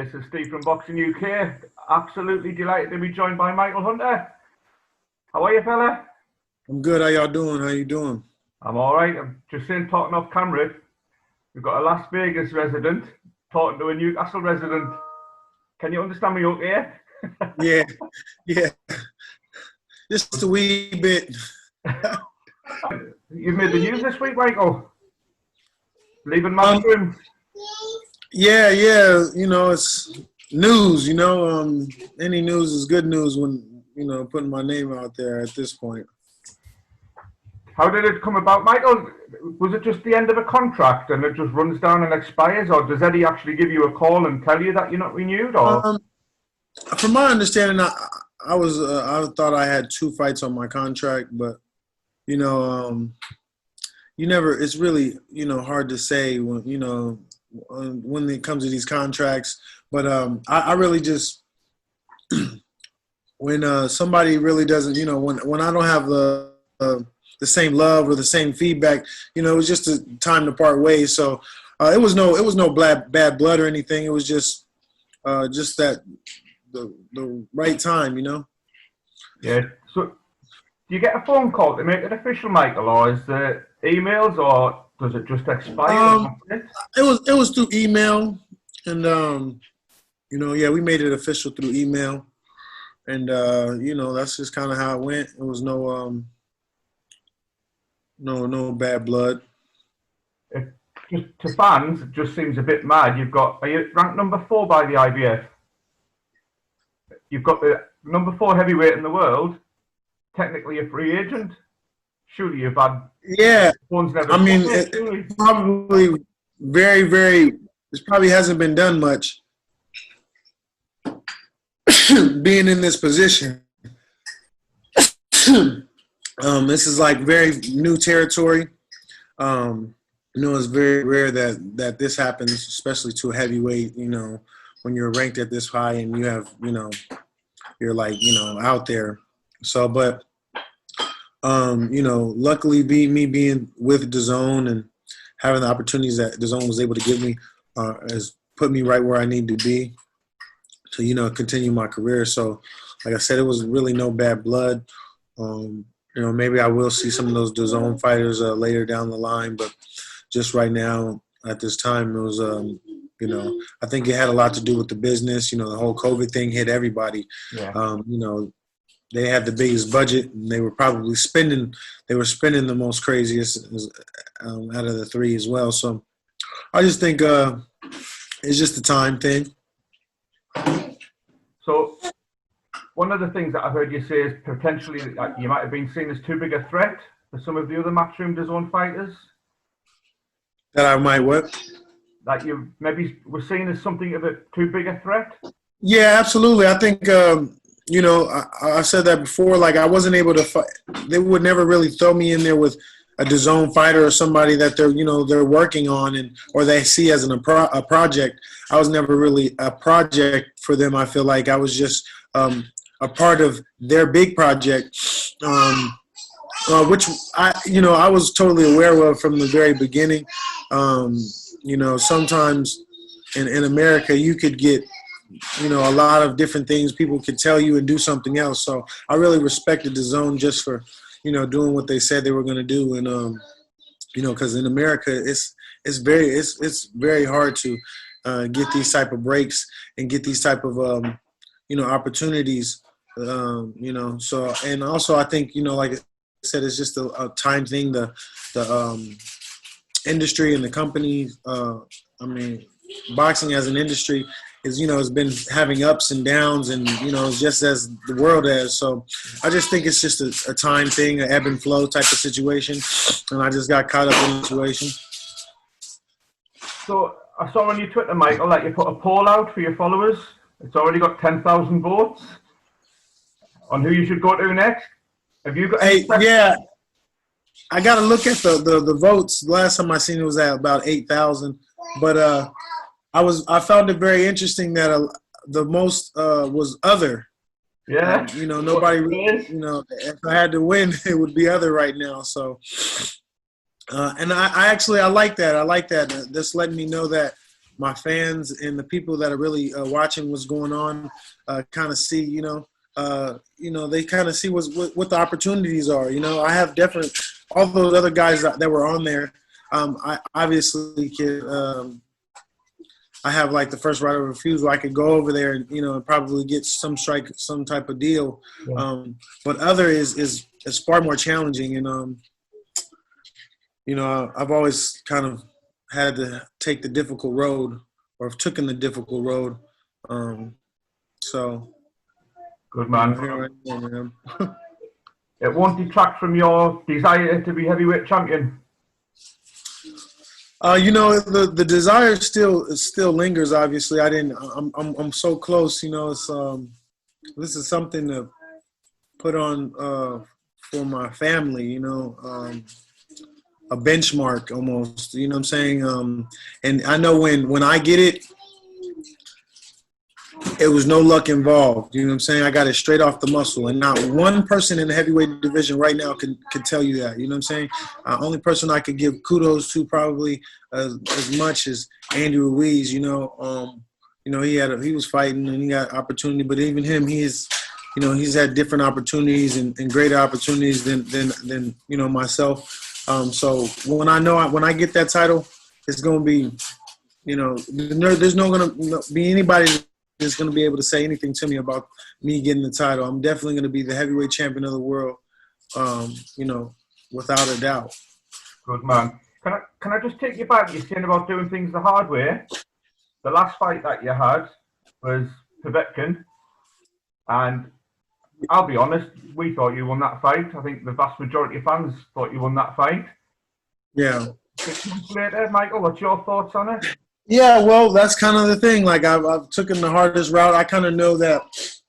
This is Steve from Boxing UK. Absolutely delighted to be joined by Michael Hunter. How are you, fella? I'm good. How y'all doing? How you doing? I'm all right. I'm just saying, talking off camera, we've got a Las Vegas resident talking to a Newcastle resident. Can you understand me okay? Yeah, yeah. Just a wee bit. You've made the news this week, Michael. Leaving Matchroom. Yeah. You know, it's news. You know, any news is good news when putting my name out there at this point. How did it come about, Michael? Was it just the end of a contract and it just runs down and expires, or does Eddie actually give you a call and tell you that you're not renewed? Or from my understanding, I thought I had 2 fights on my contract, but you never. It's really hard to say when it comes to these contracts. But I really just when somebody really doesn't, when I don't have the same love or the same feedback, it was just a time to part ways. So it was no bad blood or anything. It was just that the right time, Yeah. So do you get a phone call to make it official, Michael, or is there emails, or does it just expire? It was through email, and yeah, we made it official through email, and that's just kind of how it went. It was no bad blood. Just to fans, it just seems a bit mad. Are you ranked number 4 by the IBF? You've got the number 4 heavyweight in the world, technically a free agent. Surely you've had. Yeah, Never I mean, it probably very, very. This probably hasn't been done much. Being in this position, this is like very new territory. It's very rare that this happens, especially to a heavyweight. When you're ranked at this high and you have, you're like, out there. So, but, luckily me being with DAZN and having the opportunities that DAZN was able to give me has put me right where I need to be to, continue my career. So, like I said, it was really no bad blood. Maybe I will see some of those DAZN fighters later down the line, but just right now at this time, it was, I think it had a lot to do with the business. The whole COVID thing hit everybody. Yeah. They had the biggest budget, and they were probably spending the most craziest out of the 3 as well. So I just think it's just a time thing. So one of the things that I've heard you say is potentially you might have been seen as too big a threat for some of the other Matchroom DAZN fighters. That I might what? That you maybe were seen as something of a too big a threat? Yeah, absolutely. I think, I said that before. Like, I wasn't able to fight. They would never really throw me in there with a DAZN fighter or somebody that they're working on or they see as a project. I was never really a project for them. I feel like I was just a part of their big project, which I was totally aware of from the very beginning. Sometimes in America you could get, a lot of different things. People could tell you and do something else. So I really respected DAZN just for, doing what they said they were going to do. And, because in America it's very hard to get these type of breaks and get these type of, opportunities, So, and also I think, like I said, it's just a time thing. The industry and the company, boxing as an industry is, has been having ups and downs, and just as the world has. So I just think it's just a time thing, an ebb and flow type of situation, and I just got caught up in the situation. So I saw on your Twitter, Michael, that you put a poll out for your followers. It's already got 10,000 votes on who you should go to next. Have you got? Yeah, I got to look at the votes. Last time I seen it was at about 8,000, but I found it very interesting that the most was other. Yeah. Nobody. If I had to win, it would be other right now. So, and I like that. I like that. Just letting me know that my fans and the people that are really watching what's going on kind of see, they kind of see what the opportunities are. I have different, all those other guys that were on there. I obviously can. I have like the first right of refusal. I could go over there and probably get some type of deal. Yeah. But other is far more challenging, and I've always kind of had to take the difficult road, or have taken the difficult road. So Good man. Here I am. It won't detract from your desire to be heavyweight champion. The desire still lingers. Obviously, I'm so close. This is something to put on for my family. A benchmark almost. You know what I'm saying? And I know when I get it, it was no luck involved. You know what I'm saying? I got it straight off the muscle. And not one person in the heavyweight division right now can tell you that. You know what I'm saying? Only person I could give kudos to probably as much as Andy Ruiz. He was fighting and he got opportunity, but even him, he's had different opportunities and greater opportunities than myself. So when I get that title, it's going to be, there's no going to be anybody is going to be able to say anything to me about me getting the title. I'm definitely going to be the heavyweight champion of the world, without a doubt. Good man. Can I just take you back? You're saying about doing things the hard way. The last fight that you had was Povetkin, and I'll be honest, we thought you won that fight. I think the vast majority of fans thought you won that fight. Yeah. 6 months later, Michael, what's your thoughts on it? Yeah, well, that's kind of the thing. Like, I've taken the hardest route. I kind of know that,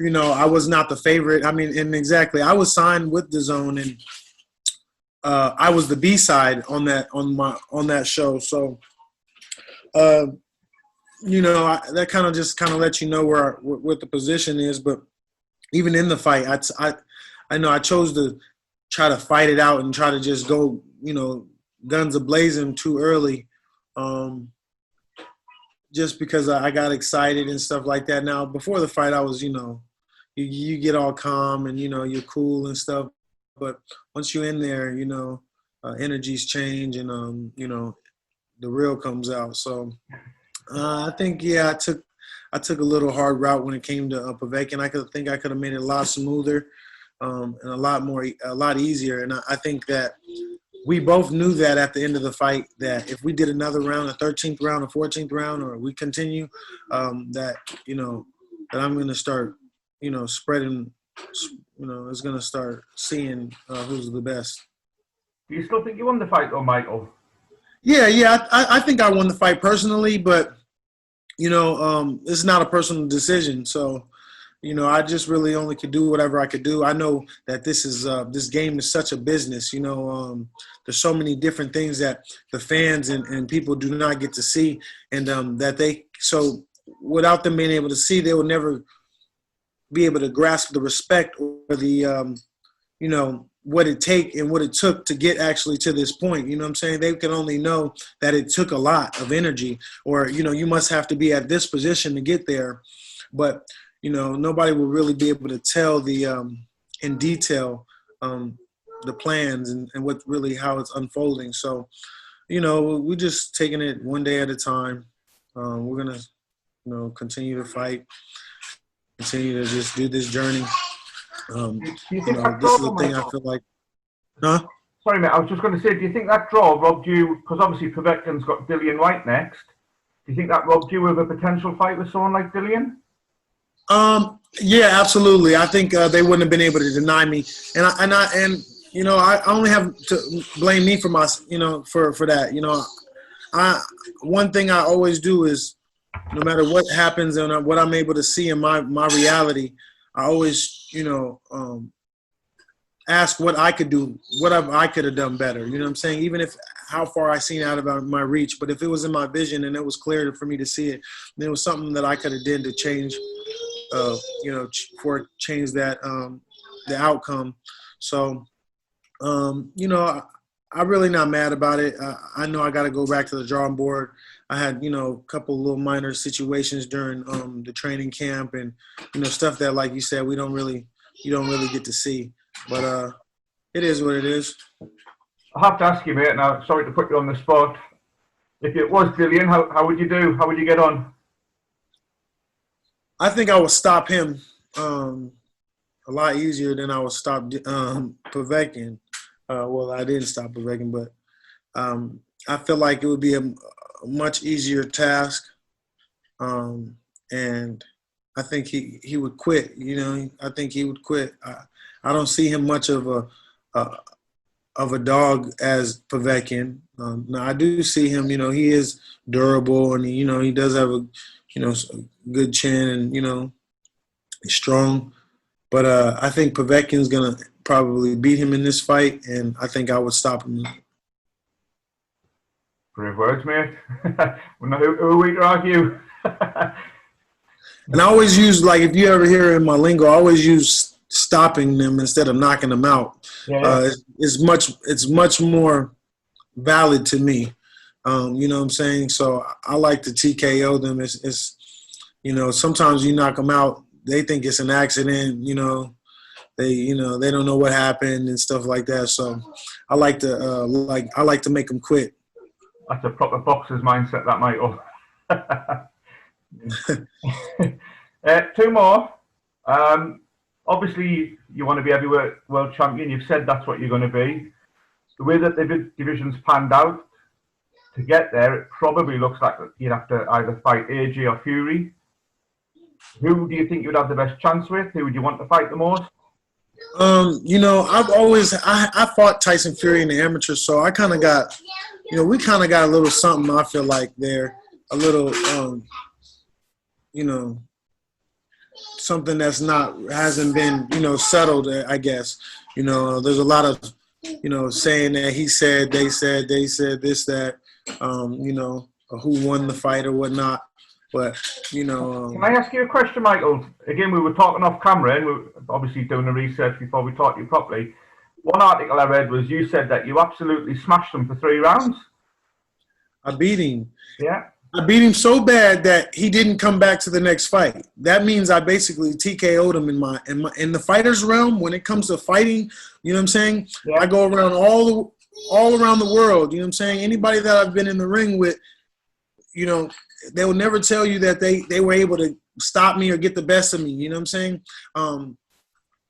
I was not the favorite. I mean, and exactly, I was signed with DAZN, and I was the B-side on that show. So, that kind of just lets you know what the position is. But even in the fight, I know I chose to try to fight it out and try to just go, guns a-blazing too early. Just because I got excited and stuff like that. Now, before the fight, I was, you get all calm and, you're cool and stuff. But once you're in there, energies change and, the real comes out. So I think, I took a little hard route when it came to Povetkin. I could have made it a lot smoother and a lot easier. And I think that we both knew that at the end of the fight, that if we did another round, a 13th round, a 14th round, or we continue, that I'm going to start, spreading, is going to start seeing who's the best. Do you still think you won the fight, though, Michael? Yeah. I think I won the fight personally, but, it's not a personal decision. So, I just really only could do whatever I could do. I know that this game is such a business. There's so many different things that the fans and people do not get to see, and so without them being able to see, they will never be able to grasp the respect or the what it took to get actually to this point. You know what I'm saying? They can only know that it took a lot of energy, or you must have to be at this position to get there, but nobody will really be able to tell in detail the plans and how it's unfolding. So, we're just taking it one day at a time. We're going to, continue to fight, continue to just do this journey. Do you think that this draw, is the thing I feel like. Huh? Sorry, mate. I was just going to say, do you think that draw robbed you, because obviously Povetkin's got Dillian Whyte next, do you think that robbed you of a potential fight with someone like Dillian? Yeah, absolutely. I think they wouldn't have been able to deny me, and I only have to blame me for for that. One thing I always do is, no matter what happens and what I'm able to see in my reality, I always ask what I could do, what I could have done better. You know what I'm saying? Even if how far I seen out of my reach, but if it was in my vision and it was clear for me to see it, then it was something that I could have did to change. Change that the outcome. So, I'm really not mad about it. I know I got to go back to the drawing board. I had, a couple little minor situations during the training camp, and stuff that, like you said, you don't really get to see. But it is what it is. I have to ask you, mate. Now, sorry to put you on the spot. If it was Dillian, how would you do? How would you get on? I think I would stop him a lot easier than I would stop Povetkin. Well, I didn't stop Povetkin, but I feel like it would be a much easier task, and I think he would quit. I think he would quit. I don't see him much of a dog as Povetkin. Now I do see him. He is durable, and he does have a good chin, and he's strong. But I think Povetkin's gonna probably beat him in this fight, and I think I would stop him. Brave words, mate. Who are we to argue? And I always use, like, if you ever hear in my lingo, I always use stopping them instead of knocking them out. Yeah. It's much more valid to me. You know what I'm saying? So I like to TKO them. It's sometimes you knock them out, they think it's an accident. They don't know what happened and stuff like that. So I like to make them quit. That's a proper boxer's mindset, that, Michael. Two more. Obviously, you want to be heavyweight world champion. You've said that's what you're going to be. The way that the division's panned out, to get there, it probably looks like you'd have to either fight AJ or Fury. Who do you think you'd have the best chance with? Who would you want to fight the most? I fought Tyson Fury in the amateur, so I kind of got, we kind of got a little something. I feel like there, a little, something that's hasn't been, settled. I guess, there's a lot of, saying that he said, they said this, that, who won the fight or whatnot. But, Can I ask you a question, Michael? Again, we were talking off camera, and we were obviously doing the research before we talked to you properly. One article I read was you said that you absolutely smashed him for 3 rounds. I beat him. Yeah. I beat him so bad that he didn't come back to the next fight. That means I basically TKO'd him in the fighter's realm. When it comes to fighting, you know what I'm saying? Yeah. I go around all around the world. You know what I'm saying? Anybody that I've been in the ring with, they will never tell you that they were able to stop me or get the best of me. You know what I'm saying?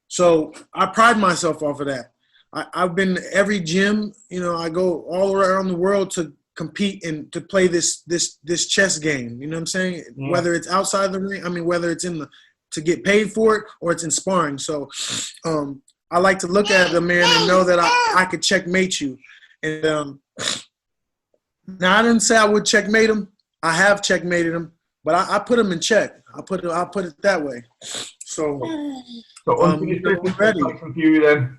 So I pride myself off of that. I've been to every gym. I go all around the world to compete and to play this chess game. You know what I'm saying? Yeah. Whether it's outside the ring, whether it's to get paid for it or it's in sparring. So I like to look at the man and know that I could checkmate you. And now I didn't say I would checkmate him. I have checkmated him, but I put him in check. I'll put it that way. So we're ready. For you then.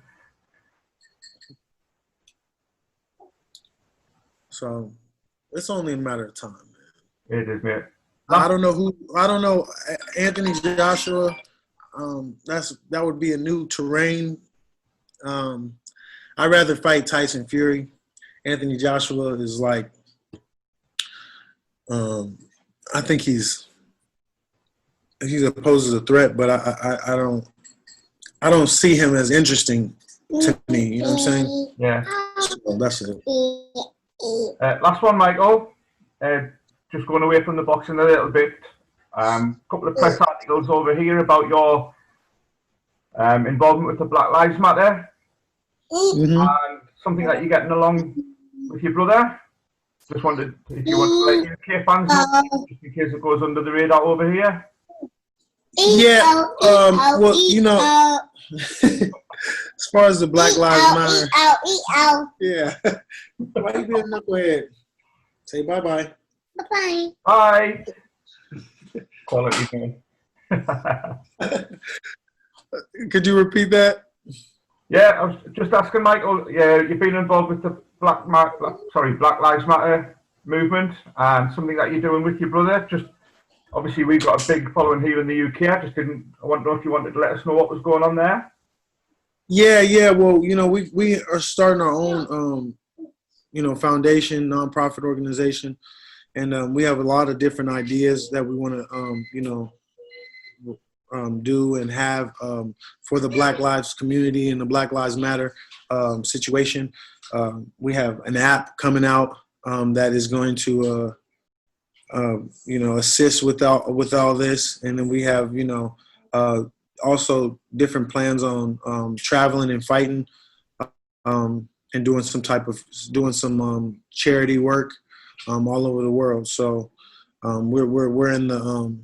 So it's only a matter of time, man. It is, mate. I don't know Anthony Joshua. That would be a new terrain. I'd rather fight Tyson Fury. Anthony Joshua is like, I think he's poses a threat, but I don't see him as interesting to me. You know what I'm saying? Yeah. So that's it. Last one, Michael. Just going away from the boxing a little bit. Couple of press articles over here about your involvement with the Black Lives Matter, and something that you're getting along with your brother. Just wondered if you want to let UK fans know, just in case it goes under the radar over here. Yeah. Well, as far as the Black Lives Matter. Yeah. Why you being knucklehead? Say bye-bye. Bye-bye. Bye. Quality man. Could you repeat that? Yeah, I was just asking, Michael. Yeah, you've been involved with the Black Lives Matter movement, and something that you're doing with your brother. Just obviously, we've got a big following here in the UK. I want to know if you wanted to let us know what was going on there. Yeah. Well, we are starting our own foundation, nonprofit organization, and we have a lot of different ideas that we want to do and have for the Black Lives community and the Black Lives Matter situation. We have an app coming out that is going to assist with all this, and then we have also different plans on traveling and fighting and doing some charity work all over the world. So we're in the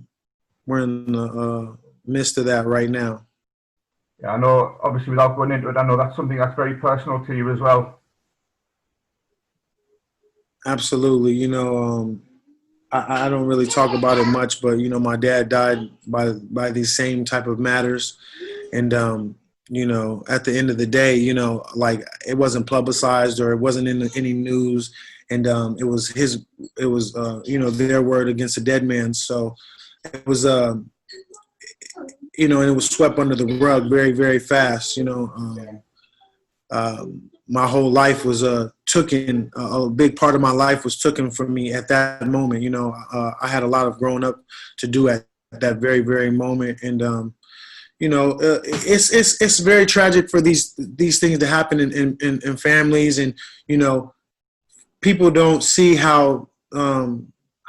midst of that right now. Yeah, I know, obviously, without going into it, I know that's something that's very personal to you as well. Absolutely. I don't really talk about it much, but, my dad died by these same type of matters. And, at the end of the day, like, it wasn't publicized or it wasn't in any news. And it was their word against a dead man. So it was, and it was swept under the rug very, very fast. My whole life was taken. A big part of my life was taken from me at that moment. I had a lot of growing up to do at that very, very moment. And, it's very tragic for these things to happen in families. And, people don't see how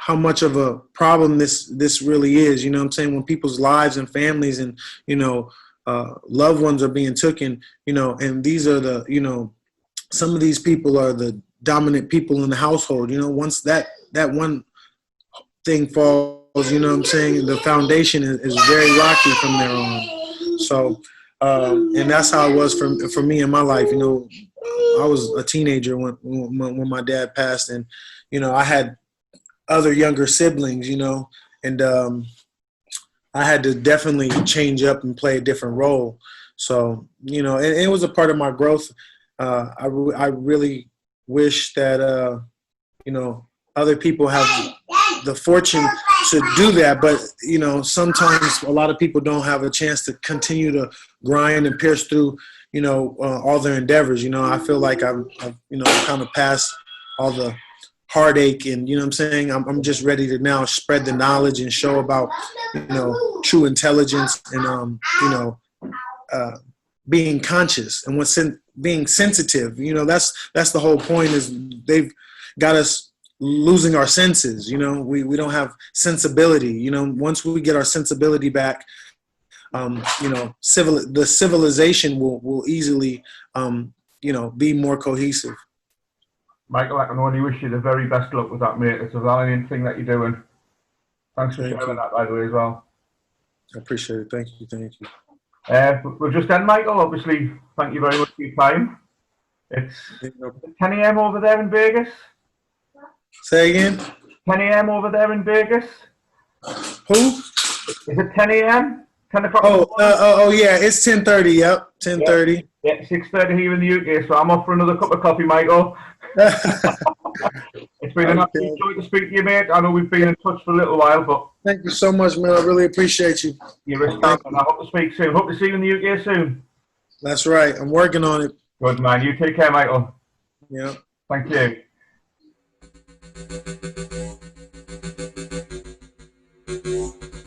much of a problem this really is. You know what I'm saying? When people's lives and families and, loved ones are being taken, and these are the, some of these people are the dominant people in the household. Once that one thing falls, you know what I'm saying, the foundation is very rocky from there on. So, and that's how it was for me in my life. I was a teenager when my dad passed, and, I had other younger siblings, and I had to definitely change up and play a different role. So, and it was a part of my growth. I really wish that, other people have the fortune to do that. But, sometimes a lot of people don't have a chance to continue to grind and pierce through, all their endeavors. I feel like I've kind of passed all the heartache and, what I'm saying, I'm just ready to now spread the knowledge and show about, true intelligence and, being conscious and being sensitive. That's the whole point, is they've got us losing our senses. We don't have sensibility. Once we get our sensibility back, the civilization will easily, be more cohesive. Michael, I can only wish you the very best luck with that, mate. It's a valiant thing that you're doing. Thanks for sharing that, by the way, as well. I appreciate it. Thank you. We'll just end, Michael. Obviously, thank you very much for your time. It's 10 a.m. over there in Vegas. Say again? 10 a.m. over there in Vegas. Who? Is it 10 a.m.? 10 o'clock? Oh, yeah, it's 10:30. Yep, 10:30. Yeah, 6:30 here in the UK, so I'm off for another cup of coffee, Michael. It's been an absolute joy to speak to you, mate. I know we've been in touch for a little while, but... Thank you so much, man. I really appreciate you. You're a star, and I hope to speak soon. Hope to see you in the UK soon. That's right. I'm working on it. Good, man. You take care, Michael. Yeah. Thank you.